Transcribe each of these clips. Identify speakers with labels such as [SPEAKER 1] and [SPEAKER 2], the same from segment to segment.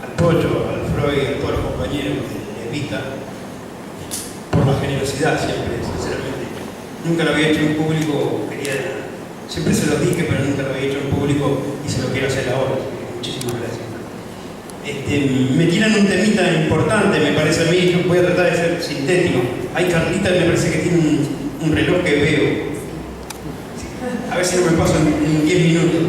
[SPEAKER 1] al Pocho, al Freud, a todos los compañeros de Evita, por la generosidad siempre, sinceramente. Nunca lo había hecho en público, siempre se lo dije, pero nunca lo había hecho en público y se lo quiero hacer ahora. Muchísimas gracias. Me tiran un temita importante, me parece a mí, yo voy a tratar de ser sintético. Hay Carlita, me parece que tiene un reloj que veo. A ver si no me paso en 10 minutos.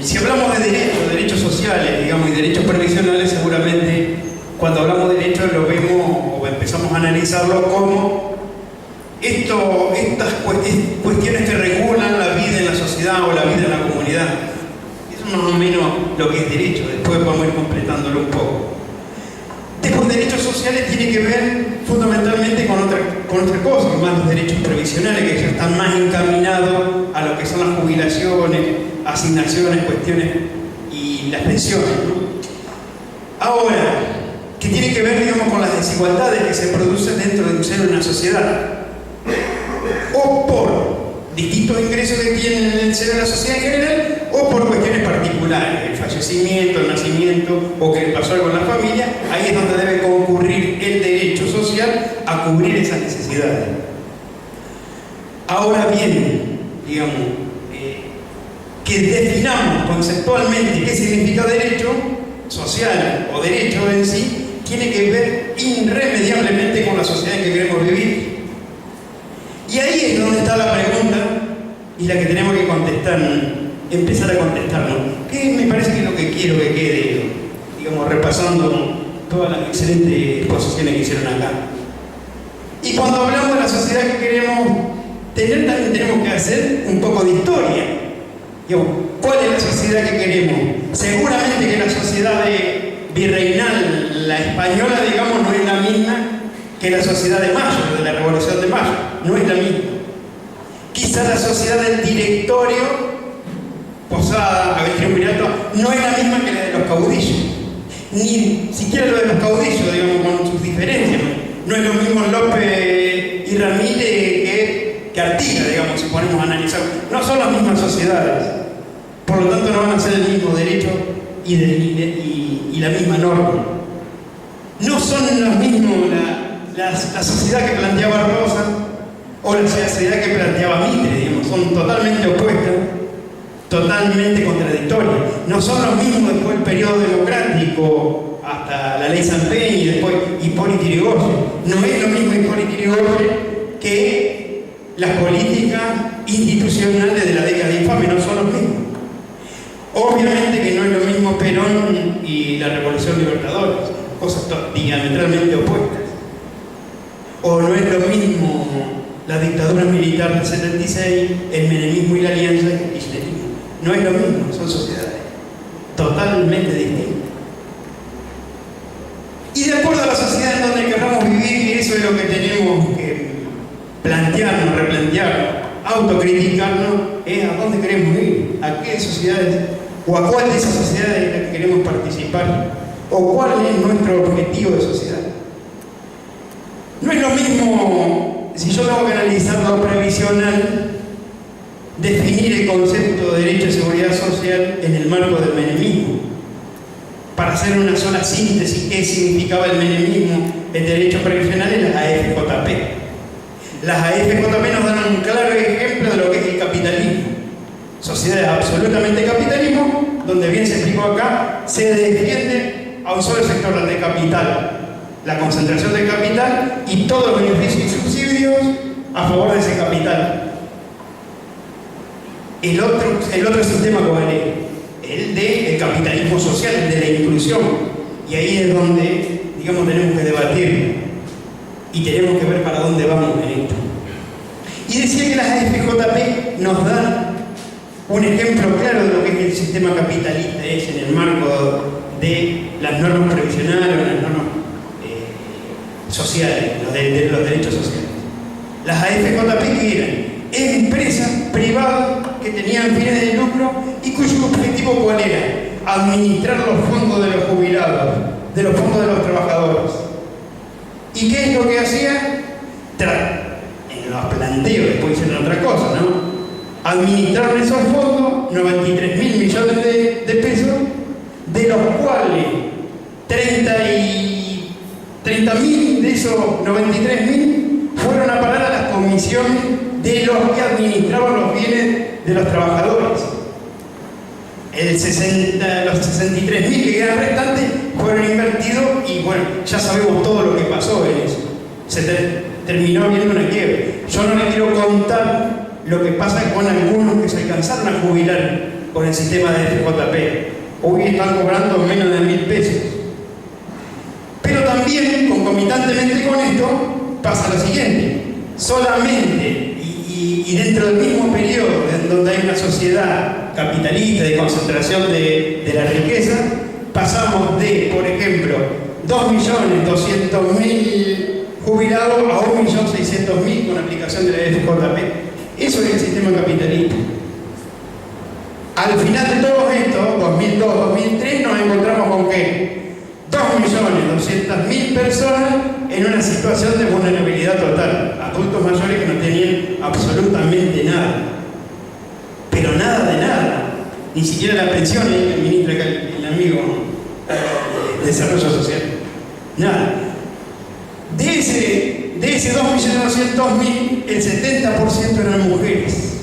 [SPEAKER 1] Si hablamos de derechos sociales, digamos, y derechos previsionales, seguramente cuando hablamos de derechos lo vemos o empezamos a analizarlo como estas cuestiones que regulan la vida en la sociedad o la vida en la comunidad. Eso es más o menos lo que es derecho, después vamos a ir completándolo un poco. Después, derechos sociales tiene que ver fundamentalmente con otra cosa, más los derechos previsionales, que ya están más encaminados a lo que son las jubilaciones, asignaciones, cuestiones y las pensiones, ¿no? Ahora, ¿qué tiene que ver, digamos, con las desigualdades que se producen dentro de un seno de una sociedad? O por distintos ingresos que tienen en el seno de la sociedad en general, o por cuestiones particulares, el fallecimiento, el nacimiento, o que le pasó algo en la familia. Ahí es donde debe concurrir el derecho social a cubrir esas necesidades. Ahora bien, digamos, que definamos conceptualmente qué significa derecho social o derecho en sí, tiene que ver irremediablemente con la sociedad en que queremos vivir. Y ahí es donde está la pregunta y la que tenemos que contestar, empezar a contestarnos. ¿Qué me parece que es lo que quiero que quede, digamos, repasando todas las excelentes exposiciones que hicieron acá? Y cuando hablamos de la sociedad que queremos tener, también tenemos que hacer un poco de historia. Digamos, ¿cuál es la sociedad que queremos? Seguramente que la sociedad virreinal, la española, digamos, no es la misma que la sociedad de Mayo, de la Revolución de Mayo. No es la misma. Quizá la sociedad del directorio, Posada, Triunvirato, no es la misma que la de los caudillos. Ni siquiera lo de los caudillos, digamos, con sus diferencias. No es lo mismo López y Ramírez que Artigas, digamos, si ponemos a analizar. No son las mismas sociedades. Por lo tanto, no van a ser el mismo derecho y la misma norma. No son los mismos la sociedad que planteaba Rosa o la sociedad que planteaba Mitre, digamos. Son totalmente opuestas, totalmente contradictorias. No son los mismos después del periodo democrático hasta la ley San Peña y después Hipólito Yrigoyen. No es lo mismo Hipólito Yrigoyen que las políticas institucionales de la década infame, no son los mismos. Obviamente que no es lo mismo Perón y la Revolución Libertadora, cosas diametralmente opuestas. O no es lo mismo la dictadura militar del 76, el menemismo y la alianza y el kirchnerismo. No es lo mismo, son sociedades totalmente distintas. Y de acuerdo a la sociedad en donde queramos vivir, y eso es lo que tenemos que plantearnos, replantearnos, autocriticarnos, es a dónde queremos ir, a qué sociedades, o a cuál de esas sociedades en las que queremos participar, o cuál es nuestro objetivo de sociedad. No es lo mismo, si yo tengo que analizar lo previsional, definir el concepto de derecho de seguridad social en el marco del menemismo, para hacer una sola síntesis qué significaba el menemismo, el derecho previsional en las AFJP. Las AFJP nos dan un claro ejemplo de lo que es el capitalismo. Sociedades absolutamente capitalismo, donde bien se explicó acá, se defiende a un solo sector de capital, la concentración del capital y todos los beneficios y subsidios a favor de ese capital. El otro sistema, ¿cuál es? El del capitalismo social, el de la inclusión. Y ahí es donde, digamos, tenemos que debatir y tenemos que ver para dónde vamos en esto. Y decía que las AFJP nos dan un ejemplo claro de lo que es el sistema capitalista, es en el marco de las normas previsionales o las normas sociales, de los derechos sociales. Las AFJP que eran empresas privadas que tenían fines de lucro y cuyo objetivo ¿cuál era? Administrar los fondos de los jubilados, de los fondos de los trabajadores. ¿Y qué es lo que hacía? En los planteos, después hicieron otra cosa, ¿no? Administraron esos fondos, 93.000 millones de pesos, 30.000 de esos 93.000 fueron a parar a las comisiones de los que administraban los bienes de los trabajadores. Los 63.000 que quedan restantes fueron invertidos y bueno, ya sabemos todo lo que pasó en eso. Se terminó viendo una quiebra. Yo no les quiero contar lo que pasa con algunos que se alcanzaron a jubilar con el sistema de FJP. Hoy están cobrando menos de 1.000 pesos. Pero también, concomitantemente con esto, pasa lo siguiente. Solamente, y dentro del mismo periodo en donde hay una sociedad capitalista de concentración de la riqueza, pasamos de, por ejemplo, 2.200.000 jubilados a 1.600.000 con aplicación de la FJP. Eso es el sistema capitalista. Al final de todo esto, 2002-2003, nos encontramos con que 2.200.000 personas en una situación de vulnerabilidad total. Adultos mayores que no tenían absolutamente nada. Pero nada de nada. Ni siquiera la pensión que administra el amigo de Desarrollo Social. Nada. De ese 2.200.000, el 70% eran mujeres.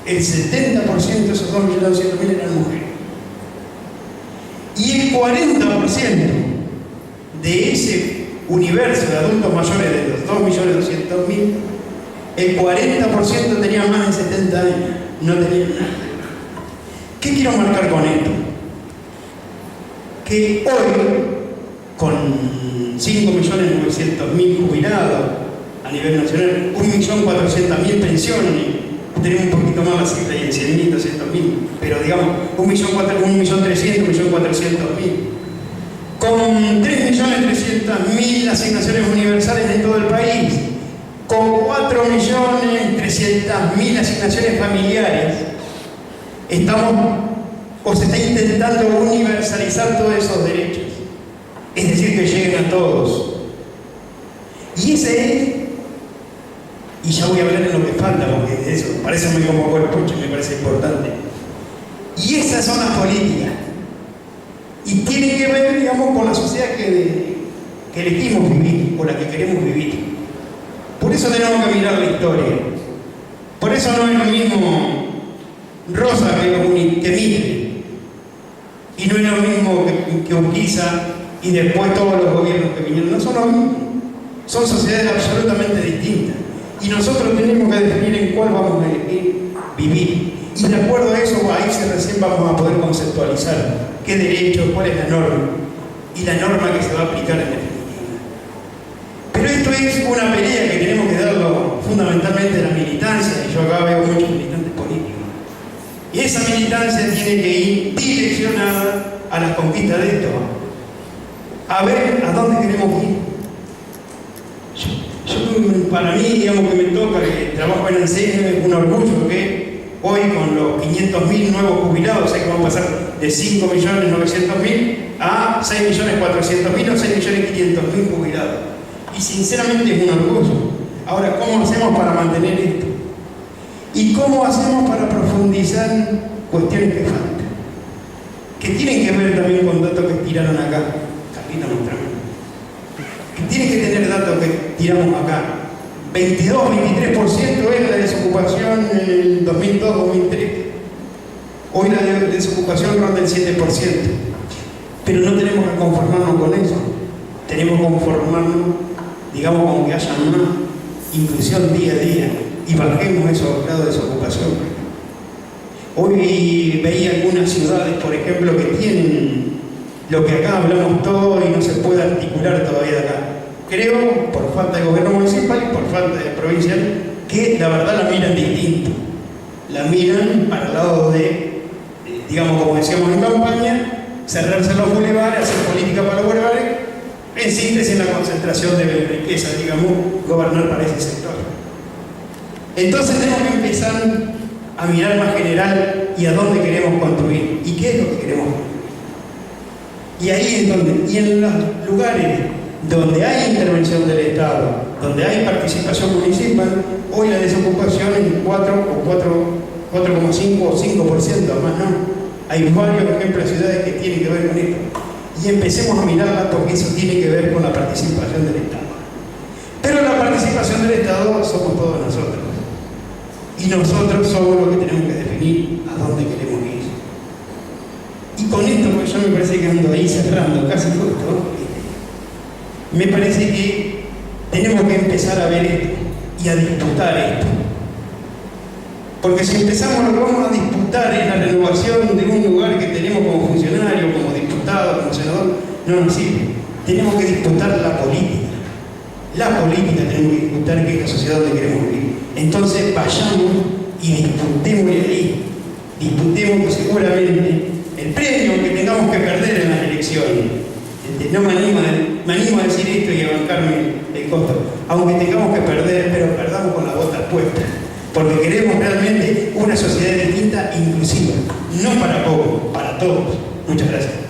[SPEAKER 1] El 70% de esos 2.200.000 eran mujeres. Y el 40% de ese universo de adultos mayores de los 2.200.000, el 40% tenía más de 70 años, no tenían nada. ¿Qué quiero marcar con esto? Que hoy, con 5.900.000 jubilados a nivel nacional, 1.400.000 pensiones, tenemos un poquito más la cifra y en 100.000, 200.000, pero digamos 1.300.000, 1.400.000, con 3.300.000 asignaciones universales en todo el país, con 4.300.000 asignaciones familiares, se está intentando universalizar todos esos derechos, es decir, que lleguen a todos. Y ese es, y ya voy a hablar en lo que falta, porque eso parece muy como cuerpo, me parece importante. Y esas son las políticas. Y tiene que ver, digamos, con la sociedad que elegimos vivir, con la que queremos vivir. Por eso tenemos que mirar la historia. Por eso no es lo mismo Rosa que Mitre. Y no es lo mismo que Urquiza y después todos los gobiernos que vinieron. No son lo mismo. Son sociedades absolutamente distintas. Y nosotros tenemos que definir en cuál vamos a elegir vivir. Y de acuerdo a eso, ahí recién vamos a poder conceptualizar qué derecho, cuál es la norma. Y la norma que se va a aplicar en definitiva. Pero esto es una pelea que tenemos que darlo fundamentalmente a la militancia. Y yo acá veo muchos militantes políticos. Y esa militancia tiene que ir direccionada a las conquistas de esto. A ver a dónde queremos ir. Para mí, digamos que me toca, que trabajo en enseñanza, es un orgullo que hoy con los 500.000 nuevos jubilados, sé que vamos a pasar de 5.900.000 a 6.400.000 o 6.500.000 jubilados. Y sinceramente es un orgullo. Ahora, ¿cómo hacemos para mantener esto? ¿Y cómo hacemos para profundizar cuestiones que faltan? Que tienen que ver también con datos que tiraron acá. Carlita, mostrame. Que tienen que tener datos que tiramos acá. 22-23% es la desocupación en el 2002-2003. Hoy la desocupación ronda el 7%. Pero no tenemos que conformarnos con eso. Tenemos que conformarnos, digamos, con que haya más inclusión día a día y bajemos esos grados de desocupación. Hoy veía algunas ciudades, por ejemplo, que tienen lo que acá hablamos todo y no se puede articular todavía de acá. Creo, por falta de gobierno municipal y por falta de provincial, que la verdad la miran distinto. La miran para el lado de, digamos, como decíamos en campaña, cerrarse los bulevares, hacer política para los bulevares, en síntesis en la concentración de riqueza, digamos, gobernar para ese sector. Entonces tenemos que empezar a mirar más general y a dónde queremos construir y qué es lo que queremos construir. Y ahí es donde, y en los lugares donde hay intervención del Estado, donde hay participación municipal, hoy la desocupación es 4,5 o 5%, más no. Hay varios ejemplos de ciudades que tienen que ver con esto. Y y empecemos a mirarla, porque eso tiene que ver con la participación del Estado. Pero la participación del Estado somos todos nosotros. Y nosotros somos los que tenemos que definir a dónde queremos ir. Y con esto, porque yo me parece que ando ahí cerrando casi justo, me parece que tenemos que empezar a ver esto y a disputar esto. Porque si empezamos, lo que vamos a disputar es la renovación de un lugar que tenemos como funcionario, como diputado, como senador, no nos sirve. Tenemos que disputar la política. La política tenemos que disputar, que es la sociedad donde queremos vivir. Entonces vayamos y disputemos ahí. Disputemos que seguramente el premio que tengamos que perder en las elecciones, no me animo a decir esto y a bancarme el costo, aunque tengamos que perder, pero perdamos con la bota puesta, porque queremos realmente una sociedad distinta, inclusiva, no para pocos, para todos. Muchas gracias.